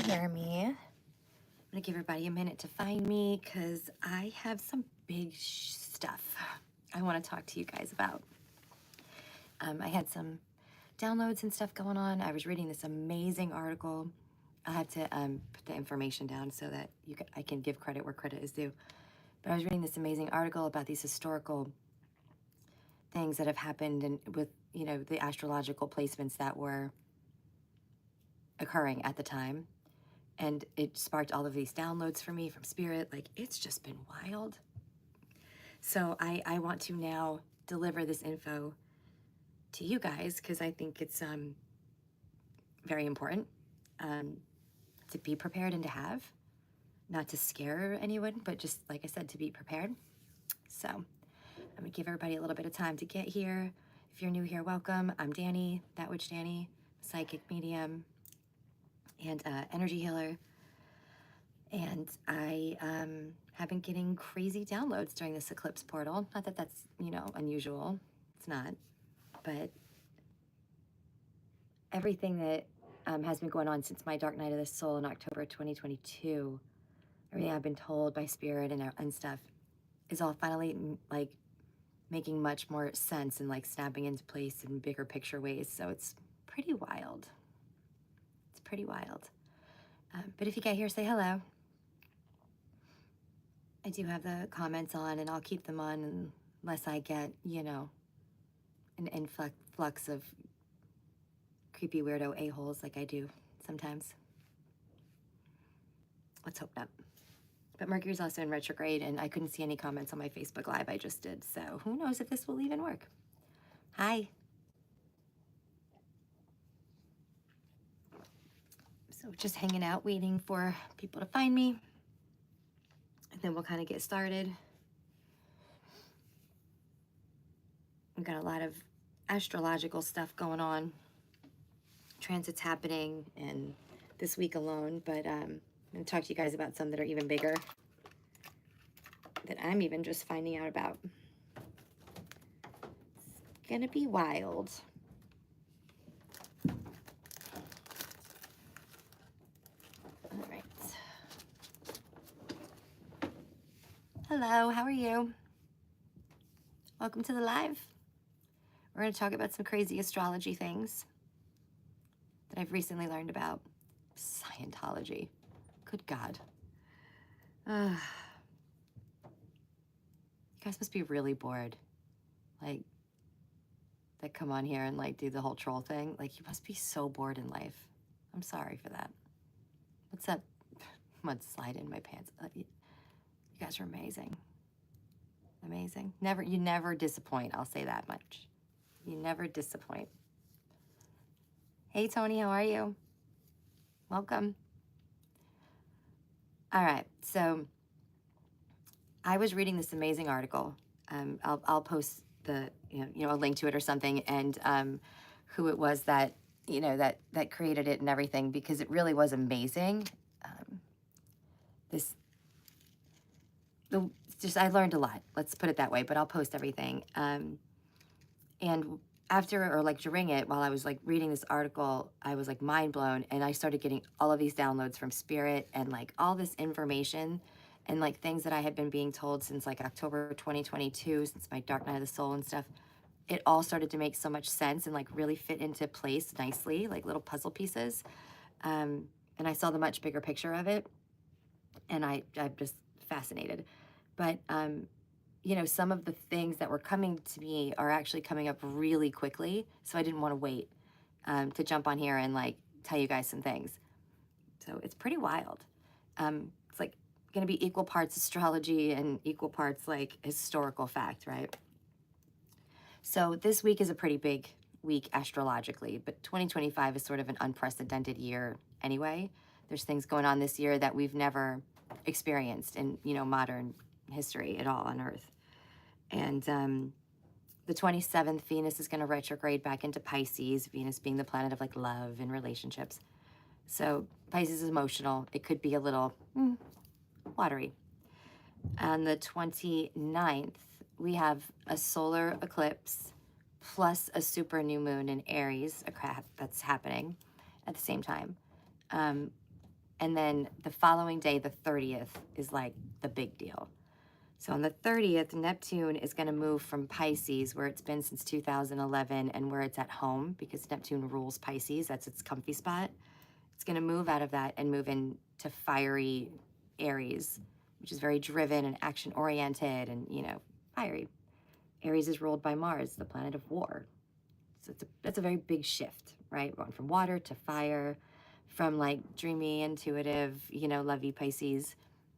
hear me. I'm gonna give everybody a minute to find me because I have some big stuff I want to talk to you guys about. I had some downloads and stuff going on. I was reading this amazing article. I have to put the information down so that I can give credit where credit is due. But I was reading this amazing article about these historical things that have happened and with, you know, the astrological placements that were occurring at the time. And it sparked all of these downloads for me from Spirit. Like, it's just been wild. So I want to now deliver this info to you guys because I think it's very important to be prepared and to have. Not to scare anyone, but just, like I said, to be prepared. So I'm going to give everybody a little bit of time to get here. If you're new here, welcome. I'm Dani, That Witch Dani, psychic medium and energy healer. And I have been getting crazy downloads during this eclipse portal. Not that that's, you know, unusual. It's not. But everything that has been going on since my dark night of the soul in October 2022, everything I've been told by Spirit and stuff is all finally like making much more sense and like snapping into place in bigger picture ways. So it's pretty wild. It's pretty wild. But if you get here, say hello. I do have the comments on and I'll keep them on unless I get, you know, an influx of creepy weirdo a-holes like I do sometimes. Let's hope not. But Mercury's also in retrograde and I couldn't see any comments on my Facebook Live I just did. So who knows if this will even work. Hi. So just hanging out, waiting for people to find me. And then we'll kind of get started. We've got a lot of astrological stuff going on. Transits happening and this week alone. But I'm going to talk to you guys about some that are even bigger. That I'm even just finding out about. It's going to be wild. All right. Hello, how are you? Welcome to the live. We're going to talk about some crazy astrology things that I've recently learned about. Scientology. Good God. You guys must be really bored. Like, that come on here and like do the whole troll thing. Like, you must be so bored in life. I'm sorry for that. What's that mudslide in my pants? You guys are amazing. Amazing. You never disappoint. I'll say that much. You never disappoint. Hey, Tony, how are you? Welcome. All right, so I was reading this amazing article. I'll post the a link to it or something, and who it was that that created it and everything, because it really was amazing. I learned a lot. Let's put it that way. But I'll post everything. And after, or like during it, while I was like reading this article, I was like mind blown, and I started getting all of these downloads from Spirit and like all this information and like things that I had been being told since like October 2022, since my dark night of the soul and stuff. It all started to make so much sense and like really fit into place nicely, like little puzzle pieces. And I saw the much bigger picture of it, and I'm just fascinated. But some of the things that were coming to me are actually coming up really quickly. So I didn't want to wait to jump on here and like tell you guys some things. So it's pretty wild. It's like going to be equal parts astrology and equal parts like historical fact, right? So this week is a pretty big week astrologically, but 2025 is sort of an unprecedented year anyway. There's things going on this year that we've never experienced in, modern history at all on Earth. And the 27th, Venus is going to retrograde back into Pisces, Venus being the planet of like love and relationships. So Pisces is emotional. It could be a little watery. On the 29th, we have a solar eclipse plus a super new moon in Aries that's happening at the same time. And then the following day, the 30th, is like the big deal. So on the 30th, Neptune is going to move from Pisces, where it's been since 2011 and where it's at home, because Neptune rules Pisces. That's its comfy spot. It's going to move out of that and move into fiery Aries, which is very driven and action-oriented and, you know, fiery. Aries is ruled by Mars, the planet of war. So that's a very big shift, right? Going from water to fire, from like dreamy, intuitive, you know, lovey Pisces,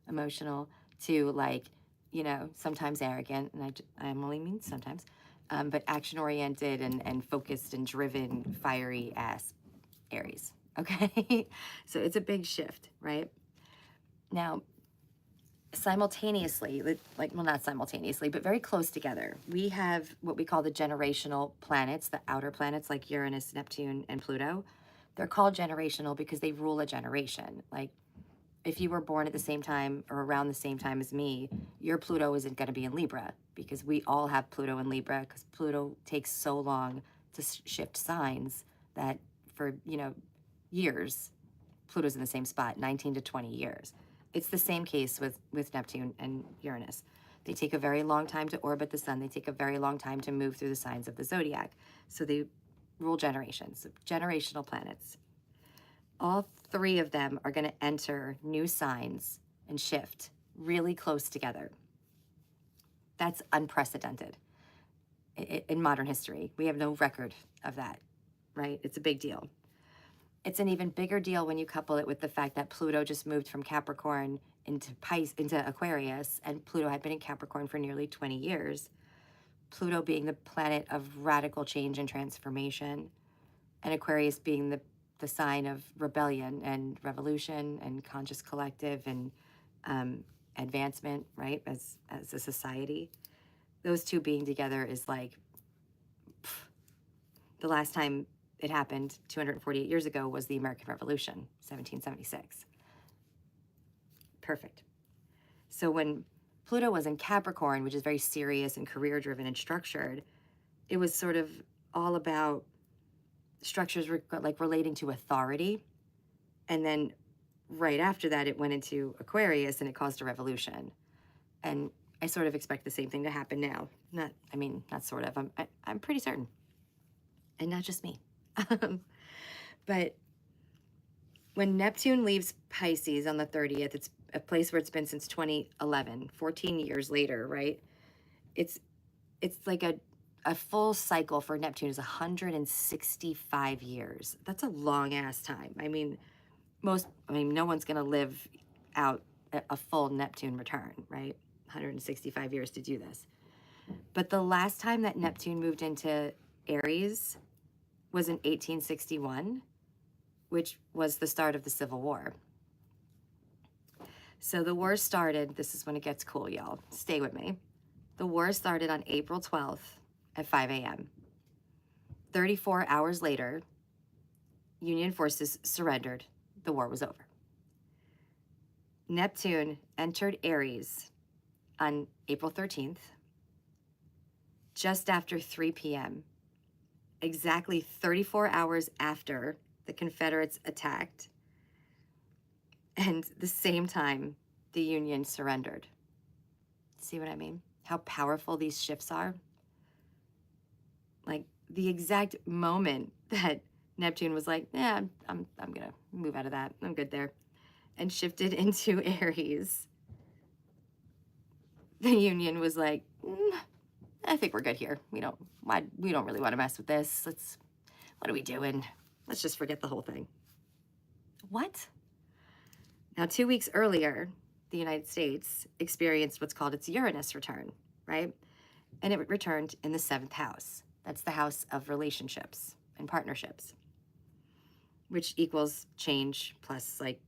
emotional, to like, you know, sometimes arrogant, and I only mean sometimes, but action-oriented and focused and driven, fiery ass Aries, okay? So it's a big shift, right? Now, simultaneously, like, well, not simultaneously, but very close together, we have what we call the generational planets, the outer planets like Uranus, Neptune, and Pluto. They're called generational because they rule a generation. Like, if you were born at the same time or around the same time as me, your Pluto isn't going to be in Libra, because we all have Pluto in Libra, because Pluto takes so long to shift signs that for, you know, years, Pluto's in the same spot, 19 to 20 years. It's the same case with Neptune and Uranus. They take a very long time to orbit the sun. They take a very long time to move through the signs of the zodiac. So they rule generations, generational planets. All three of them are going to enter new signs and shift really close together. That's unprecedented in modern history. We have no record of that, right? It's a big deal. It's an even bigger deal when you couple it with the fact that Pluto just moved from Capricorn into Aquarius, and Pluto had been in Capricorn for nearly 20 years. Pluto being the planet of radical change and transformation, and Aquarius being the sign of rebellion and revolution and conscious collective and advancement, right, as a society. Those two being together is like, the last time it happened 248 years ago was the American Revolution, 1776. Perfect. So when Pluto was in Capricorn, which is very serious and career-driven and structured, it was sort of all about structures like relating to authority. And then right after that, it went into Aquarius and it caused a revolution. And I sort of expect the same thing to happen now. Not sort of, I'm pretty certain. And not just me. But when Neptune leaves Pisces on the 30th, it's a place where it's been since 2011, 14 years later, right? It's like a full cycle for Neptune is 165 years. That's a long ass time. No one's gonna live out a full Neptune return, right? 165 years to do this. But the last time that Neptune moved into Aries was in 1861, which was the start of the Civil War. So the war started, this is when it gets cool, y'all. Stay with me. The war started on April 12th at 5 a.m. 34 hours later, Union forces surrendered. The war was over. Neptune entered Aries on April 13th, just after 3 p.m., exactly 34 hours after the Confederates attacked, and the same time the Union surrendered. See what I mean? How powerful these shifts are? Like, the exact moment that Neptune was like, yeah, I'm gonna move out of that, I'm good there, and shifted into Aries, the Union was like, I think we're good here. We don't really want to mess with this. What are we doing? Let's just forget the whole thing. What? Now, 2 weeks earlier, the United States experienced what's called its Uranus return, right? And it returned in the 7th house. That's the house of relationships and partnerships, which equals change plus like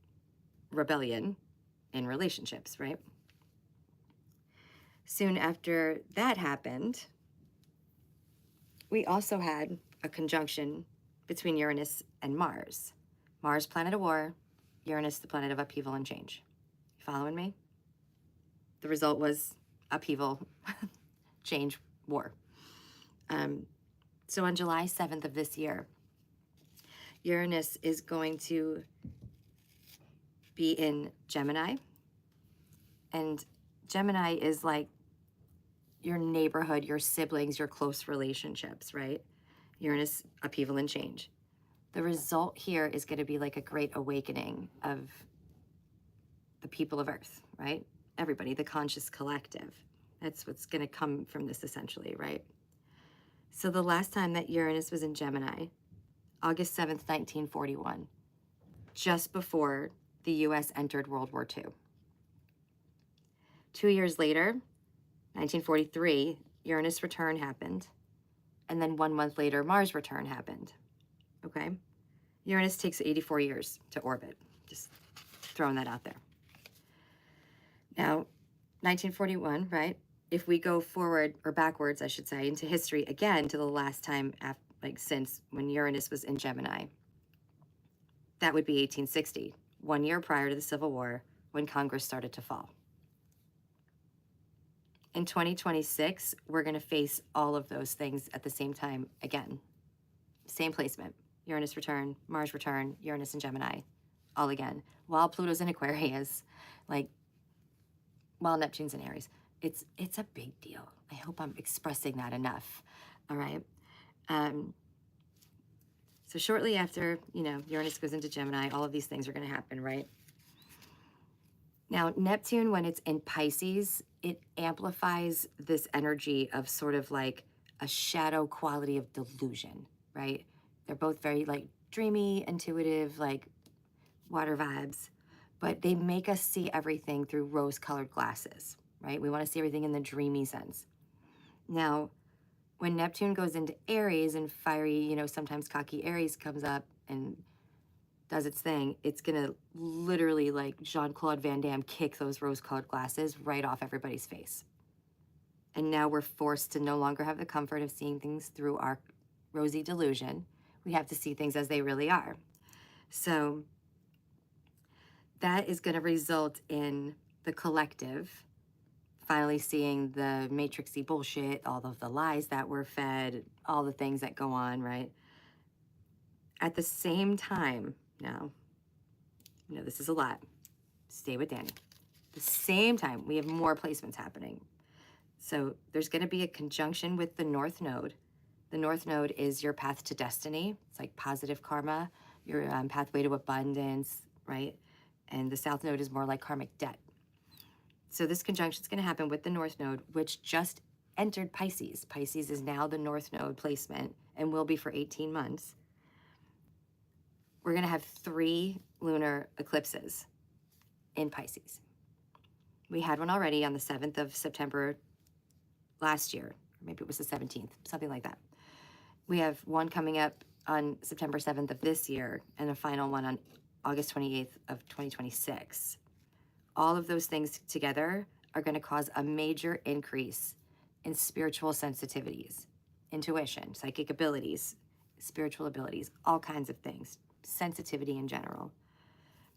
rebellion in relationships, right? Soon after that happened, we also had a conjunction between Uranus and Mars. Mars, planet of war, Uranus, the planet of upheaval and change. You following me? The result was upheaval, change, war. So on July 7th of this year, Uranus is going to be in Gemini. And Gemini is like your neighborhood, your siblings, your close relationships, right? Uranus, upheaval and change. The result here is going to be like a great awakening of the people of Earth, right? Everybody, the conscious collective. That's what's going to come from this essentially, right? So the last time that Uranus was in Gemini, August 7th, 1941, just before the US entered World War II. 2 years later, 1943, Uranus return happened. And then 1 month later, Mars return happened. Okay? Uranus takes 84 years to orbit. Just throwing that out there. Now, 1941, right? If we go forward, or backwards, I should say, into history again to the last time, since when Uranus was in Gemini, that would be 1860, 1 year prior to the Civil War, when Congress started to fall. In 2026, we're going to face all of those things at the same time again. Same placement. Uranus return, Mars return, Uranus in Gemini, all again. While Pluto's in Aquarius, while Neptune's in Aries. It's a big deal. I hope I'm expressing that enough. All right. So shortly after, Uranus goes into Gemini, all of these things are going to happen, right? Now, Neptune, when it's in Pisces, it amplifies this energy of sort of like a shadow quality of delusion, right? They're both very dreamy, intuitive, water vibes, but they make us see everything through rose-colored glasses, right? We want to see everything in the dreamy sense. Now, when Neptune goes into Aries and fiery, sometimes cocky Aries comes up and does its thing, it's going to literally, like Jean-Claude Van Damme, kick those rose-colored glasses right off everybody's face. And now we're forced to no longer have the comfort of seeing things through our rosy delusion. We have to see things as they really are. So that is going to result in the collective finally seeing the matrixy bullshit, all of the lies that were fed, all the things that go on, right? At the same time, now, this is a lot. Stay with Dani. At the same time, we have more placements happening. So there's going to be a conjunction with the North Node. The North Node is your path to destiny. It's like positive karma, your pathway to abundance, right? And the South Node is more like karmic debt. So this conjunction is going to happen with the North Node, which just entered Pisces. Pisces is now the North Node placement and will be for 18 months. We're going to have 3 lunar eclipses in Pisces. We had one already on the 7th of September last year. Or maybe it was the 17th, something like that. We have one coming up on September 7th of this year and a final one on August 28th of 2026. All of those things together are going to cause a major increase in spiritual sensitivities, intuition, psychic abilities, spiritual abilities, all kinds of things, sensitivity in general.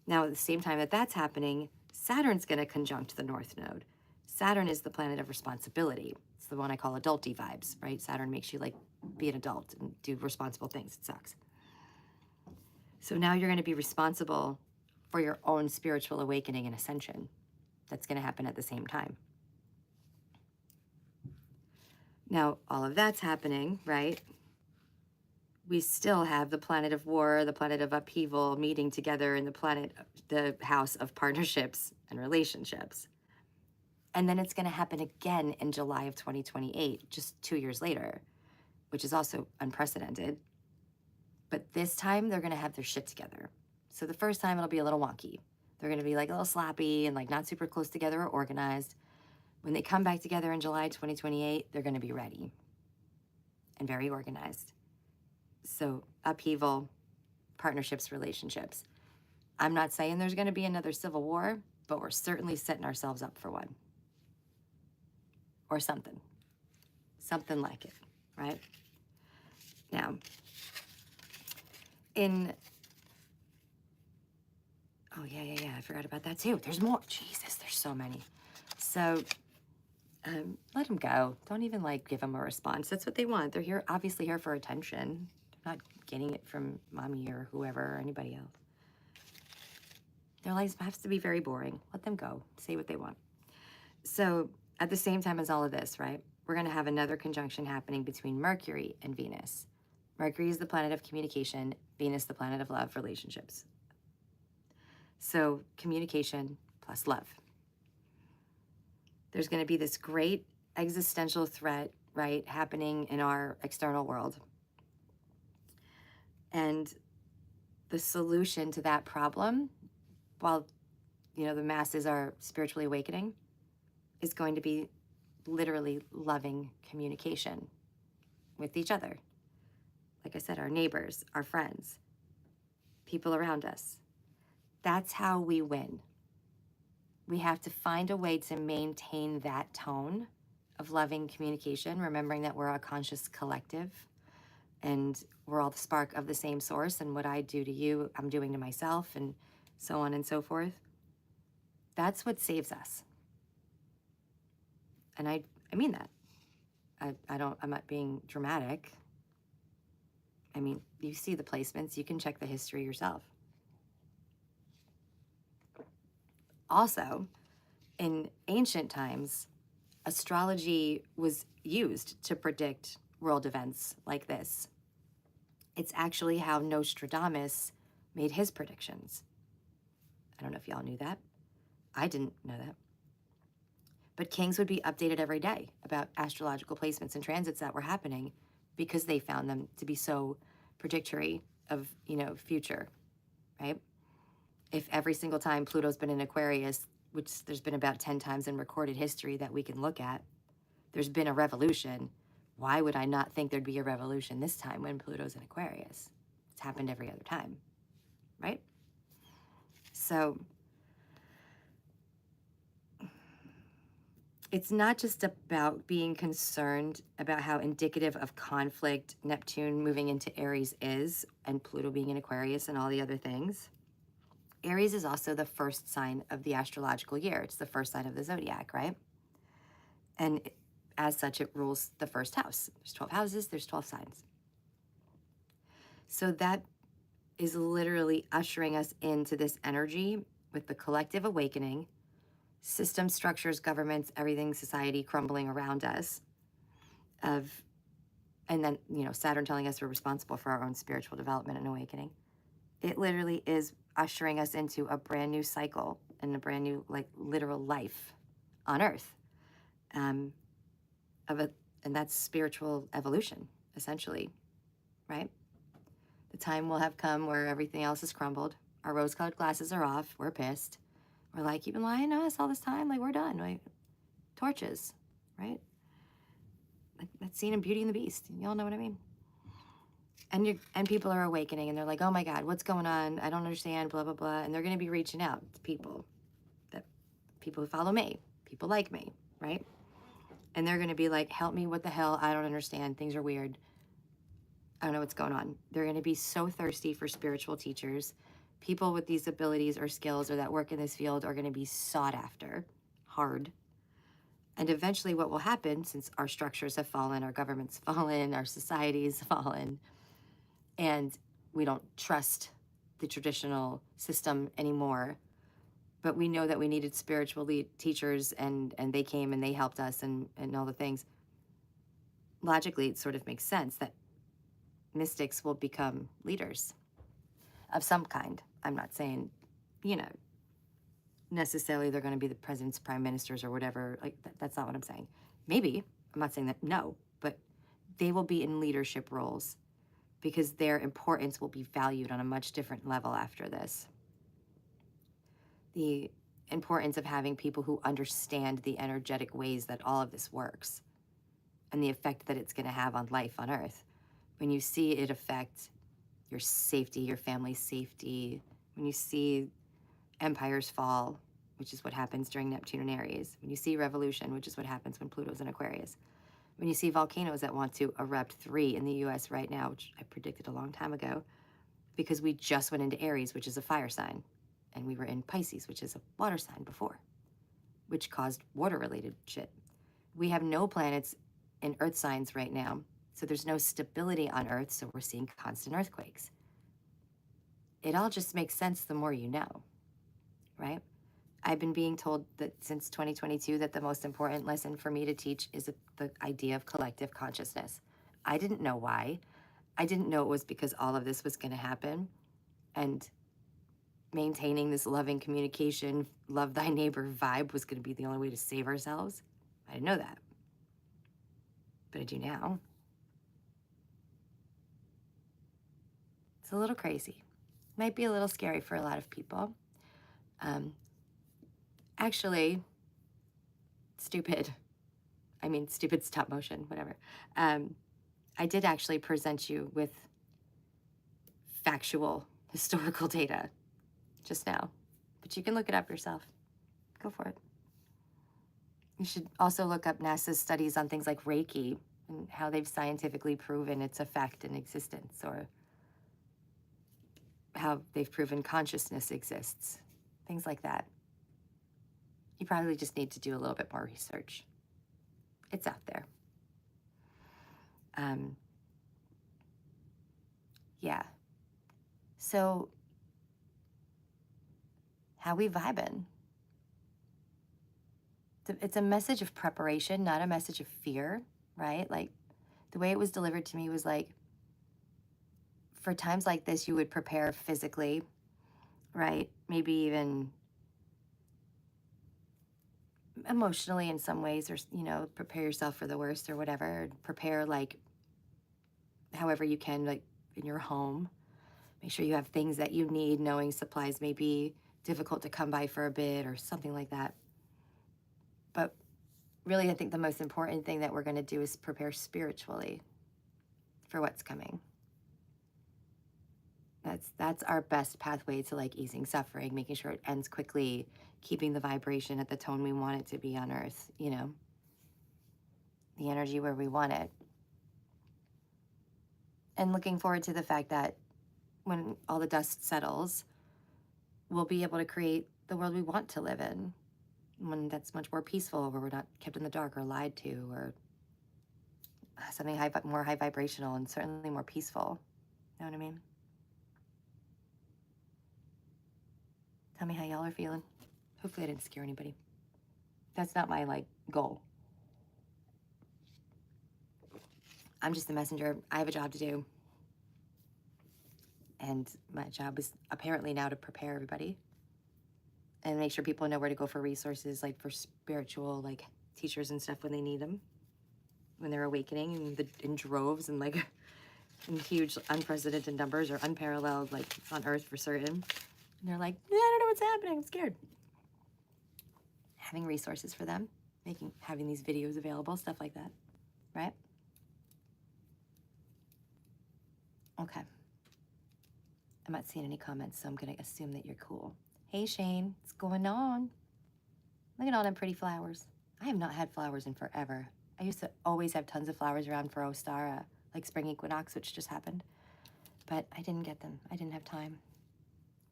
Now, at the same time that that's happening, Saturn's going to conjunct the North Node. Saturn is the planet of responsibility. It's the one I call adulty vibes, right? Saturn makes you be an adult and do responsible things. It sucks. So now you're going to be responsible for your own spiritual awakening and ascension. That's going to happen at the same time. Now, all of that's happening, right? We still have the planet of war, the planet of upheaval meeting together in the house of partnerships and relationships. And then it's going to happen again in July of 2028, just 2 years later, which is also unprecedented. But this time they're going to have their shit together. So the first time it'll be a little wonky. They're going to be a little sloppy and not super close together or organized. When they come back together in July 2028, they're going to be ready and very organized. So upheaval, partnerships, relationships. I'm not saying there's going to be another civil war, but we're certainly setting ourselves up for one. Or something. Something like it, right? Now, oh, yeah, I forgot about that too. There's more. Jesus, there's so many. So let them go. Don't even give them a response. That's what they want. They're obviously here for attention. They're not getting it from mommy or whoever or anybody else. Their lives have to be very boring. Let them go, say what they want. So at the same time as all of this, right, we're going to have another conjunction happening between Mercury and Venus. Mercury is the planet of communication, Venus the planet of love, relationships. So communication plus love. There's going to be this great existential threat, right, happening in our external world. And the solution to that problem, while, you know, the masses are spiritually awakening, is going to be literally loving communication with each other. Like I said, our neighbors, our friends, people around us. That's how we win. We have to find a way to maintain that tone of loving communication, remembering that we're a conscious collective and we're all the spark of the same source, and what I do to you, I'm doing to myself, and so on and so forth. That's what saves us. And I mean that. I'm not being dramatic. I mean, you see the placements, you can check the history yourself. Also, in ancient times, astrology was used to predict world events like this. It's actually how Nostradamus made his predictions. I don't know if y'all knew that. I didn't know that. But kings would be updated every day about astrological placements and transits that were happening because they found them to be so predictory of, you know, future, right? If every single time Pluto's been in Aquarius, which there's been about 10 times in recorded history that we can look at, there's been a revolution. Why would I not think there'd be a revolution this time when Pluto's in Aquarius? It's happened every other time, right? So it's not just about being concerned about how indicative of conflict Neptune moving into Aries is, and Pluto being in Aquarius and all the other things. Aries is also the first sign of the astrological year. It's the first sign of the zodiac, right? And as such, it rules the first house. There's 12 houses, there's 12 signs. So that is literally ushering us into this energy with the collective awakening, system structures, governments, everything, society crumbling around us, and then, you know, Saturn telling us we're responsible for our own spiritual development and awakening. It literally is ushering us into a brand new cycle and a brand new, like, literal life on Earth. And that's spiritual evolution, essentially, right? The time will have come where everything else has crumbled. Our rose-colored glasses are off. We're pissed. We're like, you've been lying to us all this time. Like, we're done. Like, torches, right? Like that scene in Beauty and the Beast. You all know what I mean? And people are awakening, and they're like, oh my God, what's going on? I don't understand, blah, blah, blah. And they're going to be reaching out to people who follow me, people like me, right? And they're going to be like, help me, what the hell? I don't understand. Things are weird. I don't know what's going on. They're going to be so thirsty for spiritual teachers. People with these abilities or skills or that work in this field are going to be sought after hard. And eventually what will happen, since our structures have fallen, our government's fallen, our society's fallen, and we don't trust the traditional system anymore, but we know that we needed spiritual teachers, and they came and they helped us and all the things. Logically, it sort of makes sense that mystics will become leaders of some kind. I'm not saying, you know, necessarily they're going to be the presidents, prime ministers, or whatever. Like, that's not what I'm saying. Maybe. I'm not saying that, no, but they will be in leadership roles because their importance will be valued on a much different level after this. The importance of having people who understand the energetic ways that all of this works and the effect that it's going to have on life on Earth. When you see it affect your safety, your family's safety, when you see empires fall, which is what happens during Neptune and Aries, when you see revolution, which is what happens when Pluto's in Aquarius, when you see volcanoes that want to erupt 3 in the US right now, which I predicted a long time ago, because we just went into Aries, which is a fire sign, and we were in Pisces, which is a water sign before, which caused water-related shit. We have no planets in Earth signs right now, so there's no stability on Earth, so we're seeing constant earthquakes. It all just makes sense the more you know. right? I've been being told that since 2022 that the most important lesson for me to teach is the idea of collective consciousness. I didn't know why. I didn't know it was because all of this was going to happen, and maintaining this loving communication, love thy neighbor vibe was going to be the only way to save ourselves. I didn't know that, but I do now. It's a little crazy. Might be a little scary for a lot of people. Actually, stupid. I mean, stupid stop motion, whatever. I did actually present you with factual historical data just now, but you can look it up yourself. Go for it. You should also look up NASA's studies on things like REIKI and how they've scientifically proven its effect in existence, or how they've proven consciousness exists, things like that. You probably just need to do a little bit more research. It's out there. Yeah. So, how we vibing? It's a message of preparation, not a message of fear, right? Like, the way it was delivered to me was like, for times like this, you would prepare physically, right? Maybe even emotionally in some ways, or, you know, prepare yourself for the worst or whatever. Prepare, like, however you can, like, in your home. Make sure you have things that you need, knowing supplies may be difficult to come by for a bit or something like that. But really, I think the most important thing that we're going to do is prepare spiritually for what's coming. That's our best pathway to, like, easing suffering, making sure it ends quickly, keeping the vibration at the tone we want it to be on Earth, you know, the energy where we want it. And looking forward to the fact that when all the dust settles, we'll be able to create the world we want to live in, one that's much more peaceful, where we're not kept in the dark or lied to, or something more high vibrational and certainly more peaceful. You know what I mean? Tell me how y'all are feeling. Hopefully I didn't scare anybody. That's not my, like, goal. I'm just the messenger. I have a job to do. And my job is apparently now to prepare everybody and make sure people know where to go for resources, like for spiritual, like, teachers and stuff when they need them, when they're awakening in droves and, like, in huge unprecedented numbers, or unparalleled, like, on Earth for certain. And they're like, yeah, I don't know what's happening. I'm scared. Having resources for them, having these videos available, stuff like that, right? Okay. I'm not seeing any comments, so I'm going to assume that you're cool. Hey, Shane, what's going on? Look at all them pretty flowers. I have not had flowers in forever. I used to always have tons of flowers around for Ostara, like spring equinox, which just happened. But I didn't get them. I didn't have time.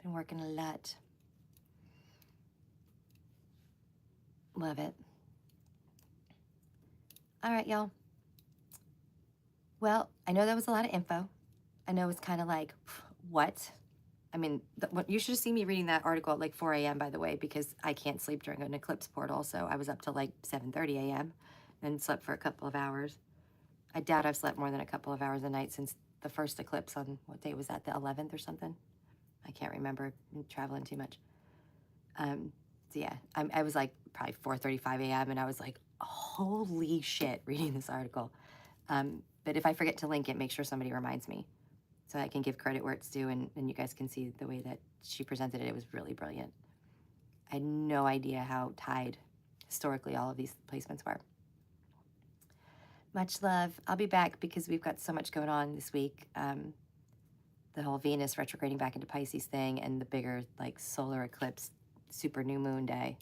Been working a lot. Love it. All right, y'all. Well, I know that was a lot of info. I know it's kind of like, what? I mean, you should have seen me reading that article at like 4 a.m., by the way, because I can't sleep during an eclipse portal. So I was up till like 7:30 a.m. and slept for a couple of hours. I doubt I've slept more than a couple of hours a night since the first eclipse on, what day was that, the 11th or something? I can't remember. I'm traveling too much. So yeah, I was like probably 4:35 a.m. and I was like, holy shit, reading this article. But if I forget to link it, make sure somebody reminds me so I can give credit where it's due, and you guys can see the way that she presented it. It was really brilliant. I had no idea how tied historically all of these placements were. Much love. I'll be back because we've got so much going on this week. The whole Venus retrograding back into Pisces thing, and the bigger, like, solar eclipse, super new moon day,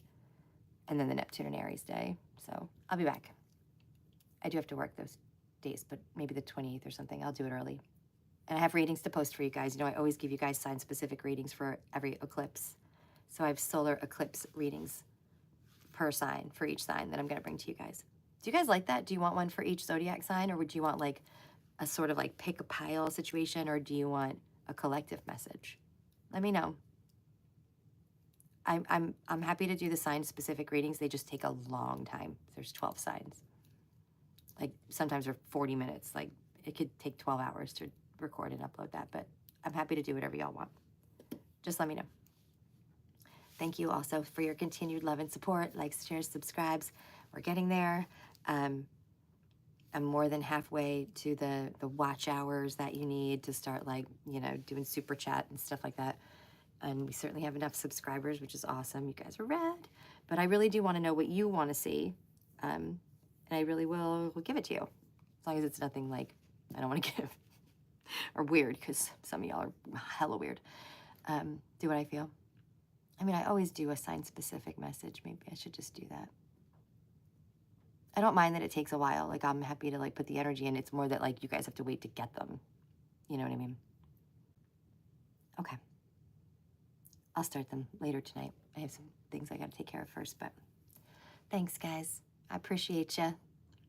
and then the Neptune and Aries day. So I'll be back. I do have to work those days, but maybe the 28th or something. I'll do it early. And I have readings to post for you guys. You know, I always give you guys sign-specific readings for every eclipse. So I have solar eclipse readings per sign, for each sign, that I'm going to bring to you guys. Do you guys like that? Do you want one for each zodiac sign, or would you want, like, a sort of, like, pick a pile situation, or do you want a collective message? Let me know. I'm happy to do the sign specific readings. They just take a long time. There's 12 signs. Like sometimes they're 40 minutes. Like it could take 12 hours to record and upload that, but I'm happy to do whatever y'all want. Just let me know. Thank you also for your continued love and support. Likes, shares, subscribes. We're getting there. I'm more than halfway to the watch hours that you need to start, like, you know, doing super chat and stuff like that. And we certainly have enough subscribers, which is awesome. You guys are rad. But I really do want to know what you want to see. And I really will give it to you. As long as it's nothing like I don't want to give. Or weird, because some of y'all are hella weird. Do what I feel. I mean, I always do a sign-specific message. Maybe I should just do that. I don't mind that it takes a while. Like, I'm happy to, like, put the energy in. It's more that, like, you guys have to wait to get them. You know what I mean? Okay. I'll start them later tonight. I have some things I got to take care of first, but thanks, guys. I appreciate you.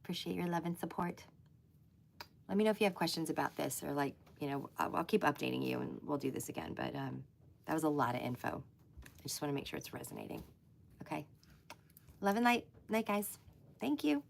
Appreciate your love and support. Let me know if you have questions about this, or, like, you know, I'll keep updating you and we'll do this again, but that was a lot of info. I just want to make sure it's resonating. Okay? Love and light. Night, guys. Thank you.